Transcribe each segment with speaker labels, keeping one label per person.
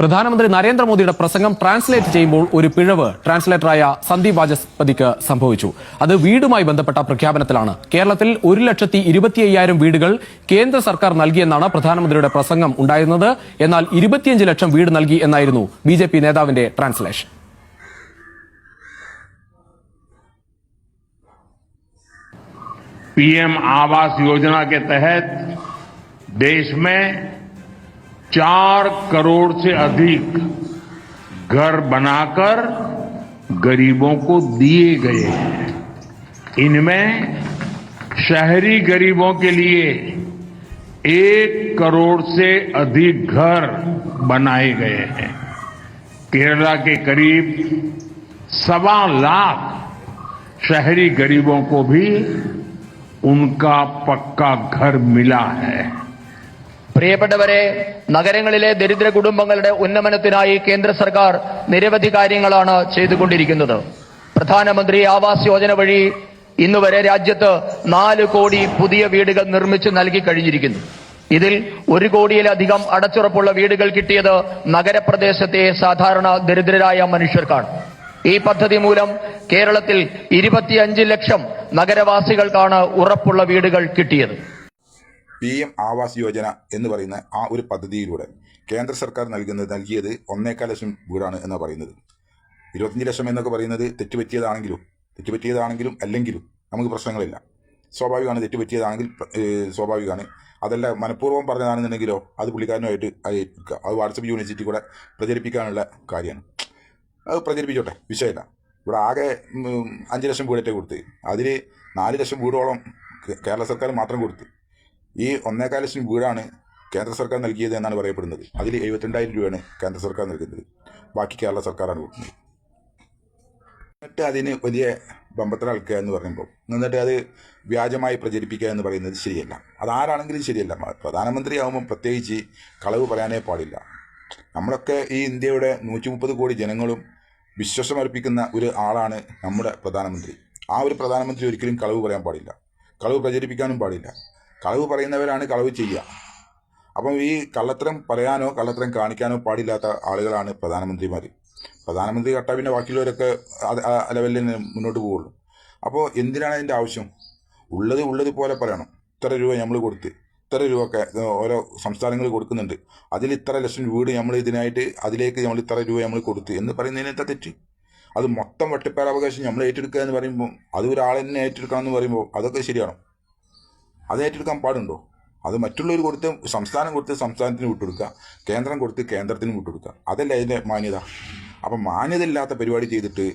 Speaker 1: പ്രധാനമന്ത്രി നരേന്ദ്രമോദിയുടെ പ്രസംഗം ട്രാൻസ്ലേറ്റ് ചെയ്യുമ്പോൾ ഒരു പിഴവ് ട്രാൻസ്ലേറ്ററായ സന്ദീപ് വാചസ്പതിക്ക് സംഭവിച്ചു. അത് വീടുമായി ബന്ധപ്പെട്ട പ്രഖ്യാപനത്തിലാണ്. കേരളത്തിൽ 1,25,000 വീടുകൾ കേന്ദ്ര സർക്കാർ നൽകിയെന്നാണ് പ്രധാനമന്ത്രിയുടെ പ്രസംഗം ഉണ്ടായിരുന്നത്. എന്നാൽ 25 ലക്ഷം വീട് നൽകി എന്നായിരുന്നു ബിജെപി നേതാവിന്റെ ട്രാൻസ്ലേഷൻ.
Speaker 2: पीएम आवास योजना के तहत देश में 4 करोड़ से अधिक घर बनाकर गरीबों को दिए गए हैं। इनमें शहरी गरीबों के लिए 1 करोड़ से अधिक घर बनाए गए हैं। केरला के करीब 1.25 लाख शहरी गरीबों को भी उनका पक्का घर मिला है।
Speaker 3: പ്രിയപ്പെട്ടവരെ, നഗരങ്ങളിലെ ദരിദ്ര കുടുംബങ്ങളുടെ ഉന്നമനത്തിനായി കേന്ദ്ര സർക്കാർ നിരവധി കാര്യങ്ങളാണ് ചെയ്തുകൊണ്ടിരിക്കുന്നത്. പ്രധാനമന്ത്രി ആവാസ് യോജന വഴി ഇന്നുവരെ രാജ്യത്ത് 4 കോടി പുതിയ വീടുകൾ നിർമ്മിച്ചു നൽകി കഴിഞ്ഞിരിക്കുന്നു. ഇതിൽ 1 കോടിയിലധികം അടച്ചുറപ്പുള്ള വീടുകൾ കിട്ടിയത് നഗരപ്രദേശത്തെ സാധാരണ ദരിദ്രരായ മനുഷ്യർക്കാണ്. ഈ പദ്ധതി മൂലം കേരളത്തിൽ 25 ലക്ഷം നഗരവാസികൾക്കാണ് ഉറപ്പുള്ള വീടുകൾ കിട്ടിയത്.
Speaker 4: PM ആവാസ് യോജന എന്ന് പറയുന്ന ആ ഒരു പദ്ധതിയിലൂടെ കേന്ദ്ര സർക്കാർ നൽകിയത് 1.25 ലക്ഷം വീടാണ് എന്നാണ് പറയുന്നത്. 25 ലക്ഷം എന്നൊക്കെ പറയുന്നത് തെറ്റുപറ്റിയതാണെങ്കിലും അല്ലെങ്കിലും നമുക്ക് പ്രശ്നങ്ങളില്ല. സ്വാഭാവികമാണ്, തെറ്റുപറ്റിയതാണെങ്കിൽ സ്വാഭാവികമാണ്. അതല്ല മനഃപൂർവ്വം പറഞ്ഞതാണെന്നുണ്ടെങ്കിലോ അത് പുള്ളിക്കാരനുമായിട്ട് അത് വാട്സപ്പ് യൂണിവേഴ്സിറ്റി കൂടെ പ്രചരിപ്പിക്കാനുള്ള കാര്യമാണ്. അത് പ്രചരിപ്പിച്ചോട്ടെ, വിഷയമില്ല. ഇവിടെ ആകെ 5 ലക്ഷം വീടൊക്കെ കൊടുത്ത് അതിൽ 4 ലക്ഷം വീടോളം കേരള സർക്കാർ മാത്രം കൊടുത്ത് ഈ 1.25 ലക്ഷം വീടാണ് കേന്ദ്ര സർക്കാർ നൽകിയത് എന്നാണ് പറയപ്പെടുന്നത്. അതിൽ 72,000 രൂപയാണ് കേന്ദ്ര സർക്കാർ നൽകുന്നത്, ബാക്കി കേരള സർക്കാരാണ് കൊടുക്കുന്നത്. എന്നിട്ട് അതിന് വലിയ ബമ്പത്തര അളക്കുക എന്ന് പറയുമ്പോൾ എന്നിട്ട് അത് വ്യാജമായി പ്രചരിപ്പിക്കുക എന്ന് പറയുന്നത് ശരിയല്ല. അതാരാണെങ്കിലും ശരിയല്ല. പ്രധാനമന്ത്രി ആകുമ്പോൾ പ്രത്യേകിച്ച് കളവ് പറയാനേ പാടില്ല. നമ്മളൊക്കെ ഈ ഇന്ത്യയുടെ 130 കോടി ജനങ്ങളും വിശ്വാസമർപ്പിക്കുന്ന ഒരു ആളാണ് നമ്മുടെ പ്രധാനമന്ത്രി. ആ ഒരു പ്രധാനമന്ത്രി ഒരിക്കലും കളവ് പറയാൻ പാടില്ല, കളവ് പ്രചരിപ്പിക്കാനും പാടില്ല. കളവ് പറയുന്നവരാണ് കളവ് ചെയ്യുക. അപ്പം ഈ കള്ളത്തരം പറയാനോ കള്ളത്തരം കാണിക്കാനോ പാടില്ലാത്ത ആളുകളാണ് പ്രധാനമന്ത്രിമാർ. പ്രധാനമന്ത്രി കട്ടാ പിന്നെ ബാക്കിയുള്ളവരൊക്കെ ആ ലെവലിൽ മുന്നോട്ട് പോവുള്ളൂ. അപ്പോൾ എന്തിനാണ് അതിൻ്റെ ആവശ്യം? ഉള്ളത് പോലെ പറയണം. ഇത്ര രൂപ നമ്മൾ കൊടുത്ത്, ഇത്ര രൂപ ഓരോ സംസ്ഥാനങ്ങൾ കൊടുക്കുന്നുണ്ട്, അതിൽ ഇത്ര ലക്ഷം വീട് നമ്മൾ ഇതിനായിട്ട് അതിലേക്ക് നമ്മൾ ഇത്ര രൂപ നമ്മൾ കൊടുത്ത് എന്ന് പറയുന്നതിനെന്താ തെറ്റ്? അത് മൊത്തം വട്ടിപ്പേരാവകാശം നമ്മൾ ഏറ്റെടുക്കുക എന്ന് പറയുമ്പോൾ, അത് ഒരാൾ തന്നെ ഏറ്റെടുക്കണം എന്ന് പറയുമ്പോൾ അതൊക്കെ ശരിയാണോ? അത് ഏറ്റെടുക്കാൻ പാടുണ്ടോ? അത് മറ്റുള്ളവർ കൊടുത്ത് സംസ്ഥാനം കൊടുത്ത് സംസ്ഥാനത്തിന് വിട്ടുകൊടുക്കുക, കേന്ദ്രം കൊടുത്ത് കേന്ദ്രത്തിന് വിട്ടുകൊടുക്കുക, അതല്ല അതിൻ്റെ മാന്യത. അപ്പം മാന്യത ഇല്ലാത്ത പരിപാടി ചെയ്തിട്ട്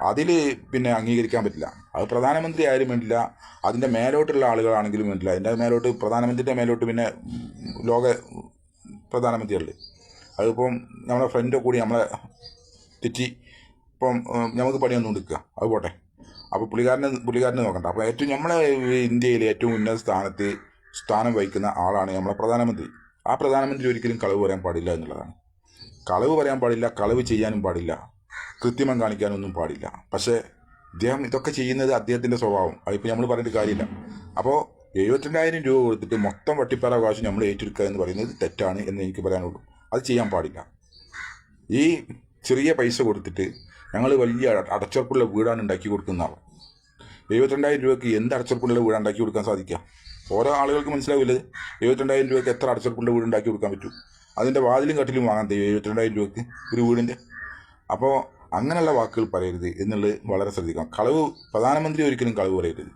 Speaker 4: അതിൽ പിന്നെ അംഗീകരിക്കാൻ പറ്റില്ല. അത് പ്രധാനമന്ത്രി ആയാലും വേണ്ടില്ല, അതിൻ്റെ മേലോട്ടുള്ള ആളുകളാണെങ്കിലും വേണ്ടില്ല. അതിൻ്റെ മേലോട്ട് പ്രധാനമന്ത്രിയുടെ മേലോട്ട് പിന്നെ ലോക പ്രധാനമന്ത്രിയല്ലേ. അതിപ്പം നമ്മളെ ഫ്രണ്ടോ കൂടി നമ്മളെ തെറ്റി ഇപ്പം നമുക്ക് പണിയൊന്നും എടുക്കുക, അത് പോട്ടെ. അപ്പോൾ പുള്ളിക്കാരനെ നോക്കണ്ട. അപ്പോൾ ഏറ്റവും നമ്മളെ ഇന്ത്യയിലെ ഏറ്റവും ഉന്നത സ്ഥാനം വഹിക്കുന്ന ആളാണ് നമ്മളെ പ്രധാനമന്ത്രി. ആ പ്രധാനമന്ത്രി ഒരിക്കലും കളവ് പറയാൻ പാടില്ല എന്നുള്ളതാണ്. കളവ് പറയാൻ പാടില്ല, കളവ് ചെയ്യാനും പാടില്ല, കൃത്രിമം കാണിക്കാനൊന്നും പാടില്ല. പക്ഷേ ഇദ്ദേഹം ഇതൊക്കെ ചെയ്യുന്നത് അദ്ദേഹത്തിൻ്റെ സ്വഭാവം. അതിപ്പോൾ നമ്മൾ പറഞ്ഞിട്ട് കാര്യമില്ല. അപ്പോൾ 72,000 രൂപ കൊടുത്തിട്ട് മൊത്തം വട്ടിപ്പേരാവകാശം നമ്മൾ ഏറ്റെടുക്കുക എന്ന് പറയുന്നത് തെറ്റാണ് എന്ന് എനിക്ക് പറയാനുള്ളൂ. അത് ചെയ്യാൻ പാടില്ല. ഈ ചെറിയ പൈസ കൊടുത്തിട്ട് ഞങ്ങൾ വലിയ അടച്ചുറപ്പുള്ള വീടാണ് ഉണ്ടാക്കി കൊടുക്കുന്ന ആൾ. 72,000 രൂപയ്ക്ക് എന്ത് അടച്ചുറപ്പുള്ള വീട് ഉണ്ടാക്കി കൊടുക്കാൻ സാധിക്കുക? ഓരോ ആളുകൾക്ക് മനസ്സിലാവില്ലത്. 72,000 രൂപയ്ക്ക് എത്ര അടച്ചുറപ്പുള്ള വീട് ഉണ്ടാക്കി കൊടുക്കാൻ പറ്റും? അതിൻ്റെ വാതിലും കട്ടിലും വാങ്ങാൻ തരും 72,000 രൂപയ്ക്ക് ഒരു വീടിൻ്റെ. അപ്പോൾ അങ്ങനെയുള്ള വാക്കുകൾ പറയരുത് എന്നുള്ളത് വളരെ ശ്രദ്ധിക്കണം. പ്രധാനമന്ത്രി ഒരിക്കലും കളവ് പറയരുത്.